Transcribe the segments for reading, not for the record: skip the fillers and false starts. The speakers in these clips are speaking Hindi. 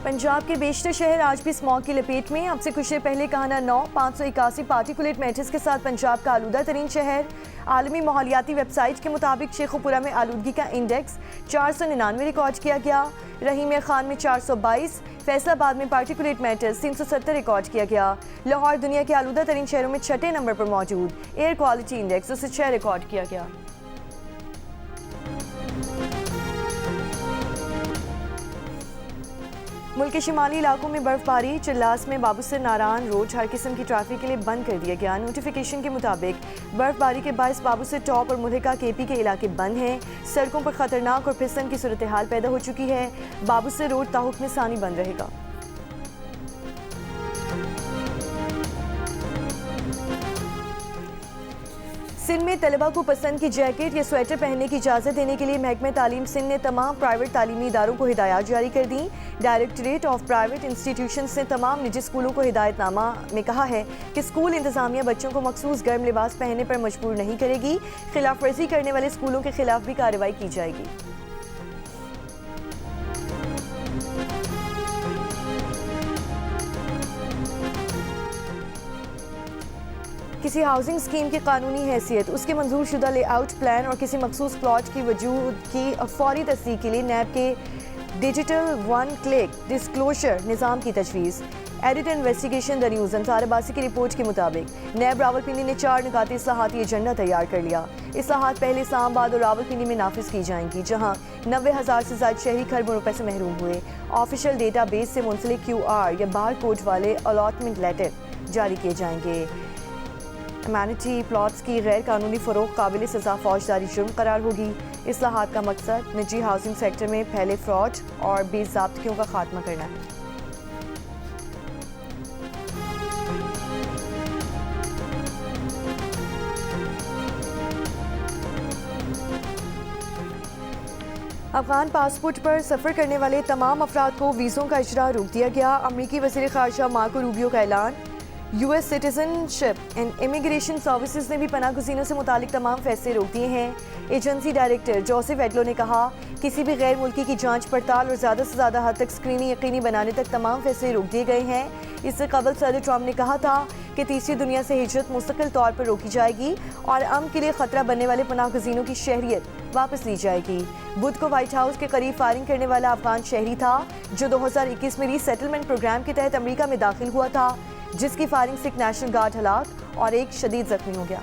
पंजाब के बेशतर शहर आज भी स्मॉग की लपेट में। अब से कुछ देर पहले काहना 581 पार्टिकुलेट मैटर्स के साथ पंजाब का आलूदा तरीन शहर। आलमी माहौलियाती वेबसाइट के मुताबिक शेखुपुरा में आलूदगी का इंडेक्स 499 रिकॉर्ड किया गया। रहीम खान में 422, फैसलाबाद में पार्टिकुलेट मैटर्स 370 रिकॉर्ड किया गया। लाहौर दुनिया के आलूदा तरीन शहरों में 6ठे नंबर पर मौजूद। एयर क्वालिटी इंडेक्स 206 रिकॉर्ड किया गया। मुल्क के शिमाली इलाकों में बर्फबारी। चिल्लास में बाबूसर नारायण रोड हर किस्म की ट्रैफिक के लिए बंद कर दिया गया। नोटिफिकेशन के मुताबिक बर्फबारी के बायस बाबूसर टॉप और मुल्का केपी के इलाके बंद हैं। सड़कों पर खतरनाक और फिसलन की सूरत हाल पैदा हो चुकी है। बाबूसर रोड ताहुक्म सानी बंद रहेगा। सिंध में तलबा को पसंद की जैकेट या स्वेटर पहनने की इजाज़त देने के लिए महकमा तालीम सिंध ने तमाम प्राइवेट तालीमी इदारों को हिदायत जारी कर दी। डायरेक्टरेट ऑफ प्राइवेट इंस्टीट्यूशंस ने तमाम निजी स्कूलों को हिदायतनामा में कहा है कि स्कूल इंतजामिया बच्चों को मखसूस गर्म लिबास पहनने पर मजबूर नहीं करेगी। खिलाफ वर्जी करने वाले स्कूलों के खिलाफ भी कार्रवाई की जाएगी। किसी हाउसिंग स्कीम की कानूनी हैसियत, उसके मंजूर शुदा लेआउट प्लान और किसी मखसूस प्लॉट की वजूद की फौरी तस्दीक के लिए नैब के डिजिटल वन क्लिक डिस्क्लोजर निज़ाम की तजवीज़। Edit investigation the news Ansar Abbasi की रिपोर्ट के मुताबिक नैब रावलपिंडी ने 4 निकाती इस्लाहाती एजेंडा तैयार कर लिया। इस्लाहात पहले इस्लामाबाद और रावलपिंडी में नाफिज की जाएंगी, जहाँ 90,000 से ज़्यादा शहरी खरबों रुपए से महरूम हुए। ऑफिशियल डेटा बेस से मुंसलिक QR या बार कोड वाले अलॉटमेंट लेटर जारी किए जाएंगे। अमेनिटी प्लॉट्स की गैर कानूनी फ़रोग काबिल सज़ा फौजदारी जुर्म करार होगी। इस्लाहात का मकसद निजी हाउसिंग सेक्टर में फैले फ्रॉड और बेज़ाब्तियों का खात्मा करना है। अफगान पासपोर्ट पर सफ़र करने वाले तमाम अफराद को वीज़ों का इजरा रोक दिया गया। अमरीकी वज़ीर ख़ारजा मार्को रूबियो का ऐलान। US citizenship and immigration services ने भी पनाह गुज़ीनों से मुतालिक तमाम फैसले रोक दिए हैं। एजेंसी डायरेक्टर जोसेफ एडलो ने कहा किसी भी गैर मुल्की की जांच पड़ताल और ज़्यादा से ज़्यादा हद तक स्क्रीनिंग यकीनी बनाने तक तमाम फैसले रोक दिए गए हैं। इससे कबल सदर ट्रम्प ने कहा था कि तीसरी दुनिया से हिजरत मुस्तकिल तौर पर रोकी जाएगी और अमन के लिए ख़तरा बनने वाले पनाह गुज़ीनों की शहरियत वापस ली जाएगी। बुध को व्हाइट हाउस के करीब फायरिंग करने वाला अफगान शहरी था जो 2021 में रीसेटलमेंट प्रोग्राम के तहत अमरीका में दाखिल हुआ था, जिसकी फायरिंग से एक नेशनल गार्ड हलाक और एक शदीद जख्मी हो गया।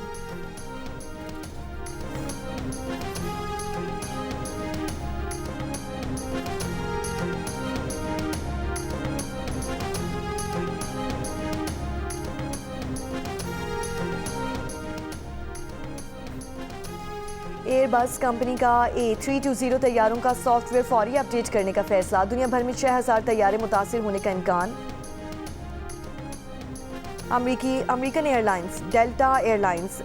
एयरबस कंपनी का A320 तैयारों का सॉफ्टवेयर फौरी अपडेट करने का फैसला। दुनिया भर में 6000 तैयारे मुतासिर होने का इम्कान। American airlines, delta airlines,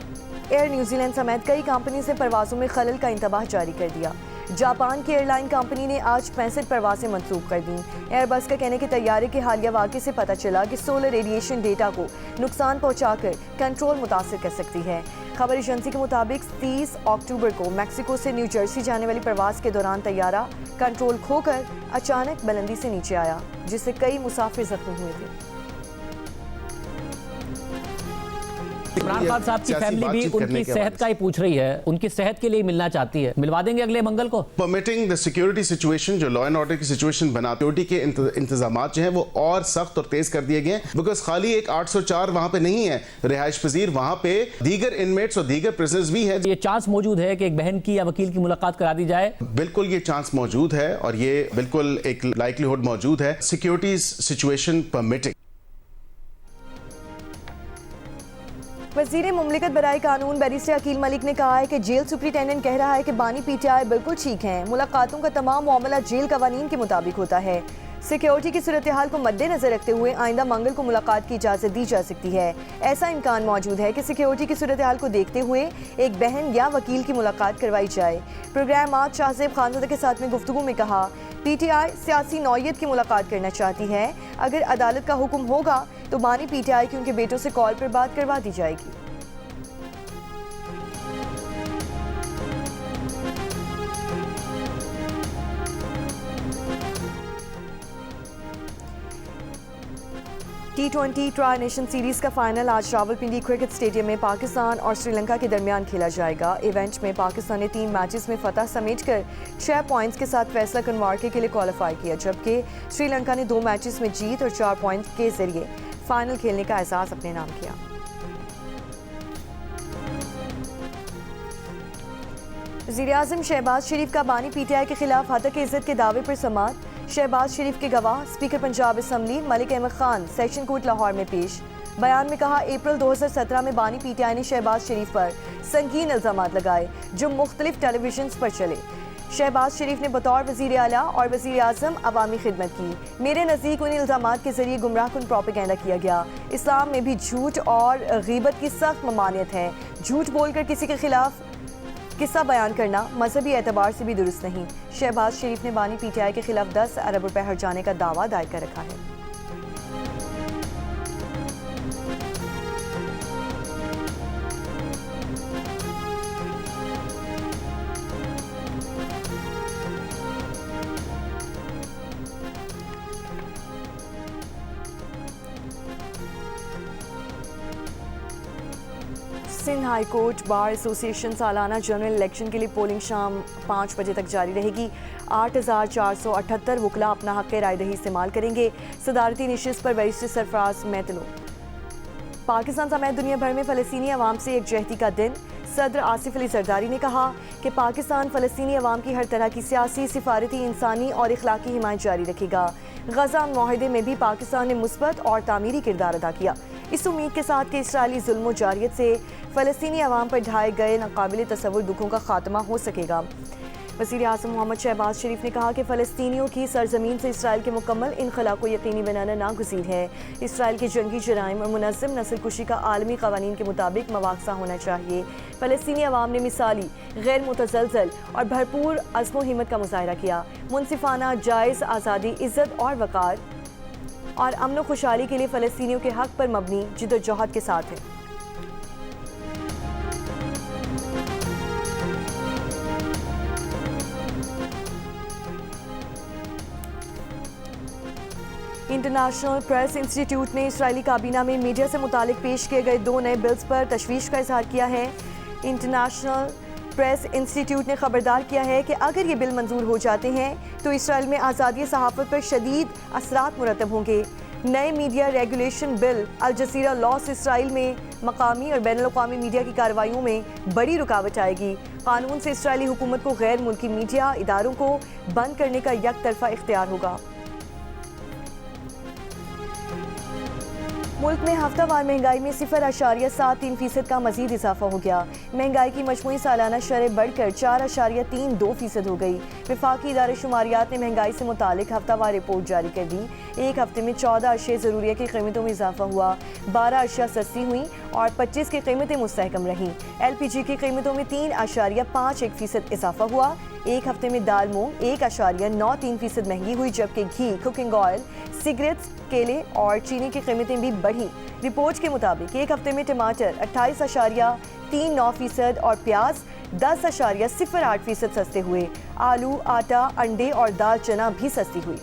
air New Zealand समेत कई कंपनी से परवाज़ों में खलल का इंतबाह जारी कर दिया। जापान की एयरलाइन कंपनी ने आज 65 परवाज़ें मनसूख कर दी। एयरबस का कहने के तैयारे के हालिया वाक़े से पता चला कि सोलर रेडिएशन डेटा को नुकसान पहुँचाकर कंट्रोल मुतासिर कर सकती है। खबर एजेंसी के मुताबिक 30 अक्टूबर को मैक्सिको से न्यू जर्सी जाने वाली परवाज़ के दौरान तैयारा कंट्रोल खोकर अचानक बुलंदी से नीचे आया, जिससे कई मुसाफिर जख्मी हुए थे। इमरान खान साहब की फैमिली भी उनकी सेहत का ही पूछ रही है, उनकी सेहत के लिए मिलना चाहती है। मिलवा देंगे अगले मंगल को। परमिटिंग द सिक्योरिटी सिचुएशन, जो लॉ एंड ऑर्डर की सिचुएशन बनाती है, सिक्योरिटी के इंतजाम जो हैं वो और सख्त और तेज कर दिए गए हैं। बिकॉज खाली एक 804 वहां पे नहीं है रिहाइश पजीर, वहां पे दीगर इनमेट्स और दीगर प्रिजनर्स भी हैं। ये चांस मौजूद है कि एक बहन की या वकील की मुलाकात करा दी जाए। बिल्कुल ये चांस मौजूद है और ये बिल्कुल एक लाइकलीहुड मौजूद है, सिक्योरिटी सिचुएशन परमिटिंग। वज़ीर मुमलिकत बराए कानून बैरिस्टर अकील मलिक ने कहा है कि जेल सुप्रिटेंडेंट कह रहा है कि बानी PTI बिल्कुल ठीक हैं। मुलाकातों का तमाम मामला जेल कवानीन के मुताबिक होता है। सिक्योरिटी की सूरत हाल को मद्देनजर रखते हुए आइंदा मंगल को मुलाकात की इजाज़त दी जा सकती है। ऐसा इम्कान मौजूद है कि सिक्योरिटी की सूरत हाल को देखते हुए एक बहन या वकील की मुलाकात करवाई जाए। प्रोग्राम आज शाहजेब खानज़ादा के साथ में गुफ्तगू में कहा PTI सियासी नौयत की मुलाकात करना चाहती है। अगर अदालत का हुक्म होगा तो बानी PTI की उनके बेटों से कॉल पर बात करवा दी जाएगी। T20 ट्राई नेशन सीरीज का फाइनल आज रावलपिंडी क्रिकेट स्टेडियम में पाकिस्तान और श्रीलंका के दरमियान खेला जाएगा। इवेंट में पाकिस्तान ने 3 मैचेस में फतह समेटकर 6 पॉइंट्स के साथ फैसला कनवार के लिए क्वालिफाई किया, जबकि श्रीलंका ने 2 मैचेस में जीत और 4 पॉइंट्स के जरिए फाइनल खेलने का एहसास अपने नाम किया। वज़ीर-ए-आज़म शहबाज शरीफ का बानी PTI के खिलाफ हतक इज्जत के दावे पर समाअत। शहबाज शरीफ के गवाह speaker Punjab assembly Malik Ahmad Khan session court Lahore में पेश। बयान में कहा, अप्रैल 2017 में बानी PTI ने शहबाज शरीफ पर संगीन इल्ज़ामात लगाए जो मुख्तलिफ टेलीविजन पर चले। शहबाज शरीफ ने बतौर वज़ीर आला और वज़ीर-ए-आज़म अवामी खिदमत की। मेरे नज़दीक उन इल्ज़ामात के जरिए गुमराहकुन प्रोपेगेंडा किया गया। इस्लाम में भी झूठ और गीबत की सख्त ममानियत है। झूठ बोलकर किसी के खिलाफ किस्सा बयान करना मजहबी एतबार से भी दुरुस्त नहीं। शहबाज शरीफ ने बानी PTI के खिलाफ 10 अरब रुपए हर्जाने का दावा दायर कर रखा है। Sindh high court bar association सालाना जनरल इलेक्शन के लिए पोलिंग शाम 5 बजे तक जारी रहेगी। 8,478 वकला अपना हक रायदही इस्तेमाल करेंगे। सदारती नशिस्त पर बैरिस्टर सरफराज मैतलो। पाकिस्तान समेत दुनिया भर में फ़लस्तीनी अवाम से एकजहती का दिन। सदर आसिफ अली जरदारी ने कहा कि पाकिस्तान फ़लस्तीनी अवाम की हर तरह की सियासी, सिफारती, इंसानी और इखलाकी हिमायत जारी रखेगा। गजा मुआहदे में भी पाकिस्तान ने मुस्बत और तामीरी किरदार अदा किया। इस उम्मीद के साथ कि इसराइली जुल्म जारियत से फ़लस्तीनी अवाम पर ढाए गए नाकाबिल तसव्वुर दुखों का खात्मा हो सकेगा। वज़ीर-ए-आज़म मोहम्मद शहबाज शरीफ ने कहा कि फ़लस्तीनियों की सरजमीन से इसराइल के मुकम्मल इनखला को यकीनी बनाना नागुज़ीर है। इसराइल के जंगी जराइम और मुनज़्ज़म नस्ल कुशी का आलमी क़वानीन के मुताबिक मवाक़सा होना चाहिए। फ़लस्तीनी अवाम ने मिसाली, गैर मुतज़लज़ल और भरपूर अज़्म व हिम्मत का मुज़ाहिरा किया। मुनसिफ़ाना, जायज़, आज़ादी, इज़्ज़त और वक़ार और अमन व खुशहाली के लिए फ़लस्तीनियों के हक़ पर मबनी जिद्दोजहद के साथ है। इंटरनेशनल प्रेस इंस्टीट्यूट ने इसराइली काबीना में मीडिया से मुतालिक पेश किए गए 2 नए बिल्स पर तशवीश का इजहार किया है। इंटरनेशनल प्रेस इंस्टीट्यूट ने खबरदार किया है कि अगर ये बिल मंजूर हो जाते हैं तो इसराइल में आज़ादी सहाफ़त पर शदीद असरात मुरतब होंगे। नए media regulation bill Al Jazeera लॉस इसराइल में मकामी और बैनुल अक़वामी मीडिया की कार्रवाइयों में बड़ी रुकावट आएगी। कानून से इसराइली हुकूमत को गैर मुल्की मीडिया इदारों को बंद करने का एक तरफ़ा इख्तियार होगा। मुल्क में हफ्तावार महंगाई में 0.73% का मजीद इजाफा हो गया। महंगाई की मजमूई सालाना शरह बढ़कर 4.32% हो गई। वफाकी इदारे शुमारियात ने महंगाई से मुतालिक हफ्तावार रिपोर्ट जारी कर दी। एक हफ्ते में 14 अशिया ज़रूरिया की कीमतों में इजाफा हुआ, 12 अशिया सस्ती हुई और 25 की कीमतें मुस्तहकम रहीं। LPG की कीमतों में 3.51% इजाफा हुआ। एक हफ्ते में दाल मूंग 1.93% महंगी हुई, जबकि घी, कुकिंग ऑयल, सिगरेट्स, केले और चीनी की कीमतें भी बढ़ी। रिपोर्ट के मुताबिक एक हफ्ते में टमाटर 28.39% और प्याज 10.08% सस्ते हुए। आलू, आटा, अंडे और दाल चना भी सस्ती हुई।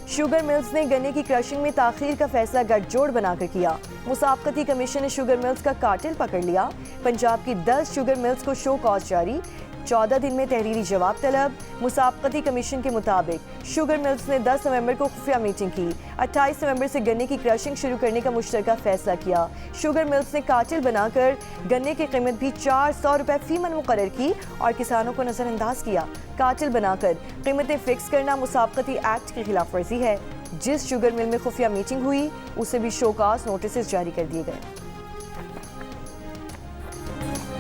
शुगर मिल्स ने गन्ने की क्रशिंग में ताखीर का फैसला गठजोड़ बनाकर किया। मुसाफकती कमीशन ने शुगर मिल्स का कार्टेल पकड़ लिया। पंजाब की 10 शुगर मिल्स को शो कॉज जारी, 14 दिन में तहरीरी जवाब तलब। मुसाफकती कमीशन के मुताबिक शुगर मिल्स ने 10 नवंबर को खुफिया मीटिंग की। 28 नवंबर से गन्ने की क्रशिंग शुरू करने का मुश्तरका फैसला किया। शुगर मिल्स ने कार्टेल बनाकर गन्ने की कीमत भी 400 रुपये फी मन मुकर्रर की और किसानों को नज़रअंदाज किया। कार्टेल बनाकर कीमतें फिक्स करना मुसाफकती एक्ट की खिलाफ वर्जी है। जिस शुगर मिल में खुफिया मीटिंग हुई उसे भी शोकास नोटिस जारी कर दिए गए।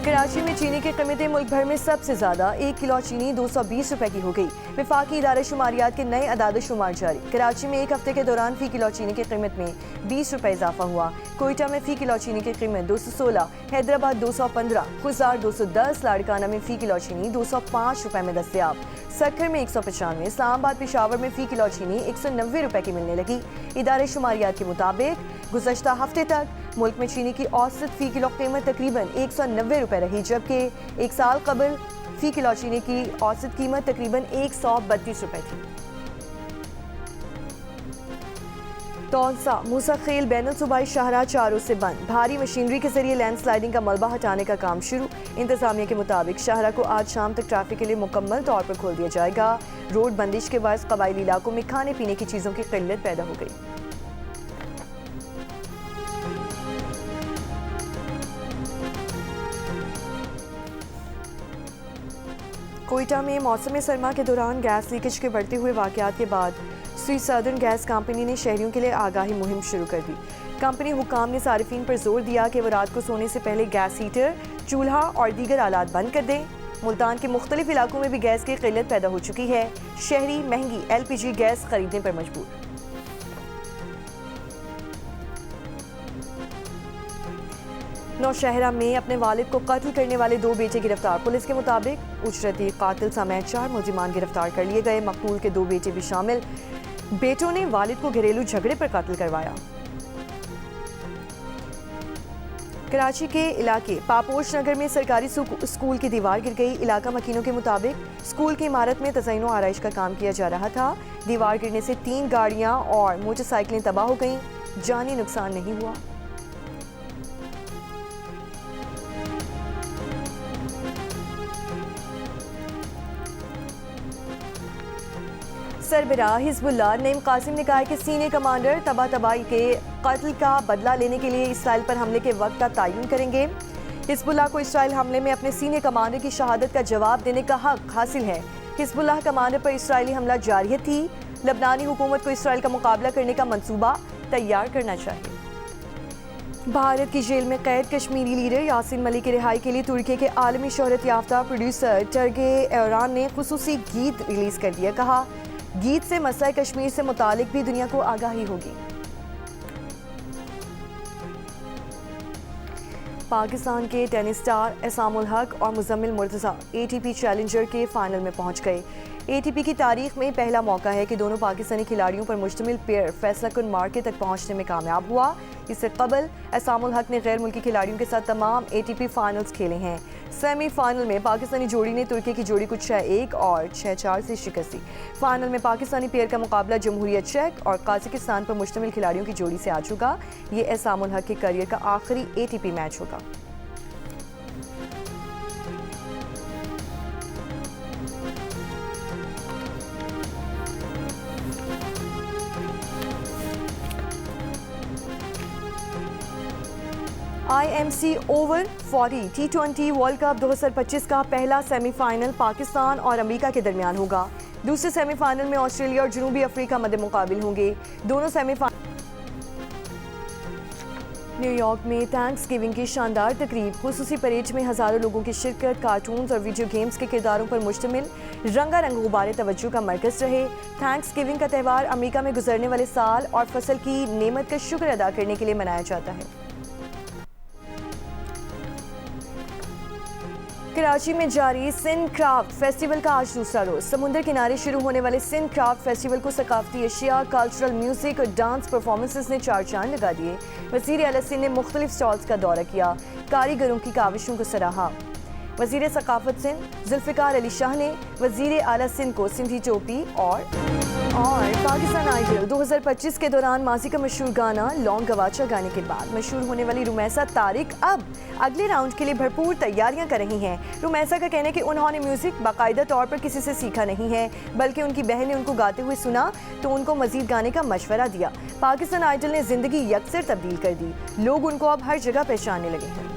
कराची में चीनी की कीमतें मुल्क भर में सबसे ज़्यादा। 1 किलो चीनी 220 रुपए की हो गई। वफाकी इदारे शुमारियात के नए अदाद शुमार जारी। कराची में एक हफ्ते के दौरान फ़ी किलो चीनी की कीमत में 20 रुपए इजाफा हुआ। कोयटा में फ़ी किलो चीनी की कीमत 216, हैदराबाद 215, खुजार 210, लाड़काना में फ़ी किलो चीनी 205 रुपए में दस्तयाब। सक्खर में 195, इस्लामाबाद, पेशावर में फ़ी किलो चीनी 190 रुपए की मिलने लगी। इदारे शुमारियात के मुताबिक गुज़श्ता हफ्ते तक मुल्क में चीनी की औसत फ़ी किलो कीमत तकरीबन 190 रुपए रही, जबकि एक साल कबल फ़ी किलो चीनी की औसत कीमत तकरीबन 132 रुपए थी। तौसा मूसाखेल बैनुल सूबाई शाहराह चारों से बंद, भारी मशीनरी के जरिए लैंडस्लाइडिंग का मलबा हटाने का काम शुरू। इंतजामिया के मुताबिक शाहराह को आज शाम तक ट्रैफिक के लिए मुकम्मल तौर पर खोल दिया जाएगा। रोड बंदिश के बाद कबायली इलाकों में खाने पीने की चीज़ों की किल्लत पैदा हो गई। कोयटा में मौसम सरमा के दौरान गैस लीकेज के बढ़ते हुए वाकयात के बाद स्वीट सदर्न गैस कंपनी ने शहरियों के लिए आगाही मुहिम शुरू कर दी। कंपनी हुकाम ने सारिफीन पर जोर दिया कि वो रात को सोने से पहले गैस हीटर, चूल्हा और दीगर आलात बंद कर दें। मुल्तान के मुख्तलिफ इलाकों में भी गैस की किल्लत पैदा हो चुकी है। शहरी महंगी LPG गैस खरीदने पर मजबूर। नौशहरा में अपने वालिद को कत्ल करने वाले 2 बेटे गिरफ्तार। पुलिस के मुताबिक उजरती कातिल समेत 4 मुलजिमान गिरफ्तार कर लिए गए। मकतूल के 2 बेटे भी शामिल। बेटों ने वालिद को घरेलू झगड़े पर कत्ल करवाया। कराची के इलाके पापोश नगर में सरकारी स्कूल की दीवार गिर गई। इलाका मकीनों के मुताबिक स्कूल की इमारत में तज़य्युन आराइश का काम किया जा रहा था। दीवार गिरने से 3 गाड़ियां और मोटरसाइकिलें तबाह हो गईं। जानी नुकसान नहीं हुआ। सरबराह हिजबुल्लाह नईम कासिम ने कहा कि सीनियर कमांडर तबाही के कत्ल का बदला लेने के लिए इसराइल पर हमले के वक्त का तयन करेंगे। हिजबुल्लाह को इसराइल हमले में अपने सीनियर कमांडर की शहादत का जवाब देने का हक हासिल है। हिजबुल्लाह कमांडर पर इसराइली हमला जारी थी। लबनानी हुकूमत को इसराइल का मुकाबला करने का मंसूबा तैयार करना चाहिए। भारत की जेल में कैद कश्मीरी लीडर यासीन मलिक की रिहाई के लिए तुर्की के आलमी शोहरत याफ्ता प्रोड्यूसर टर्गे एरान ने खुसूसी गीत रिलीज कर दिया। कहा, गीत से मसला कश्मीर से मुतालिक भी दुनिया को आगाही होगी। पाकिस्तान के टेनिस स्टार एसामुल हक और मुजम्मिल मुर्तज़ा ATP चैलेंजर के फाइनल में पहुंच गए। ATP की तारीख में पहला मौका है कि दोनों पाकिस्तानी खिलाड़ियों पर मुश्तमिल पेयर फैसला कुन मार्के तक पहुंचने में कामयाब हुआ। इससे कबल एसामुल हक ने गैर मुल्की खिलाड़ियों के साथ तमाम ATP फाइनल्स खेले हैं। सेमीफाइनल में पाकिस्तानी जोड़ी ने तुर्की की जोड़ी को 6-1 और 6-4 से शिकस्त दी। फाइनल में पाकिस्तानी पेयर का मुकाबला जमहूरियत चेक और काजाकिस्तान पर मुश्तमिल खिलाड़ियों की जोड़ी से आज होगा। ये एसामुल हक के करियर का आखिरी ATP मैच होगा। IMC over 40 T20 world cup 2025 का पहला सेमीफाइनल पाकिस्तान और अमेरिका के दरमियान होगा। दूसरे सेमीफाइनल में ऑस्ट्रेलिया और जनूबी अफ्रीका मद्दे मुकाबिल होंगे। दोनों सेमीफाइनल न्यूयॉर्क में थैंक्सगिविंग की शानदार तकरीब, खुसूसी परेड में हज़ारों लोगों की शिरकत, कार्टून्स और वीडियो गेम्स के किरदारों पर मुश्तमिल रंगारंग गुब्बारे तवज्जो का मरकज़ रहे। थैंक्सगिविंग का त्यौहार अमेरिका में गुजरने वाले साल और फसल की नेमत का शुक्र अदा करने के लिए मनाया जाता है। कराची में जारी सिंध क्राफ्ट फेस्टिवल का आज दूसरा रोज। समुद्र किनारे शुरू होने वाले सिंध क्राफ्ट फेस्टिवल को सकाफती अशिया, कल्चरल म्यूजिक और डांस परफॉर्मेंसेस ने 4 चांद लगा दिए। वज़ीर आला सिंध ने मुख्तलिफ स्टॉल्स का दौरा किया, कारीगरों की काविशों को सराहा। वज़ीर सकाफत सिंध जुल्फ़िकार अली शाह ने वज़ीर आला सिंध को सिंधी टोपी और पाकिस्तान आइडल 2025 के दौरान माजी का मशहूर गाना लौंग गवाचा गाने के बाद मशहूर होने वाली रुमैसा तारिक अब अगले राउंड के लिए भरपूर तैयारियां कर रही हैं। रुमैसा का कहना है कि उन्होंने म्यूजिक बाकायदा तौर पर किसी से सीखा नहीं है, बल्कि उनकी बहन ने उनको गाते हुए सुना तो उनको मजीद गाने का मशवरा दिया। पाकिस्तान आइडल ने जिंदगी यकसर तब्दील कर दी। लोग उनको अब हर जगह पहचानने लगे हैं।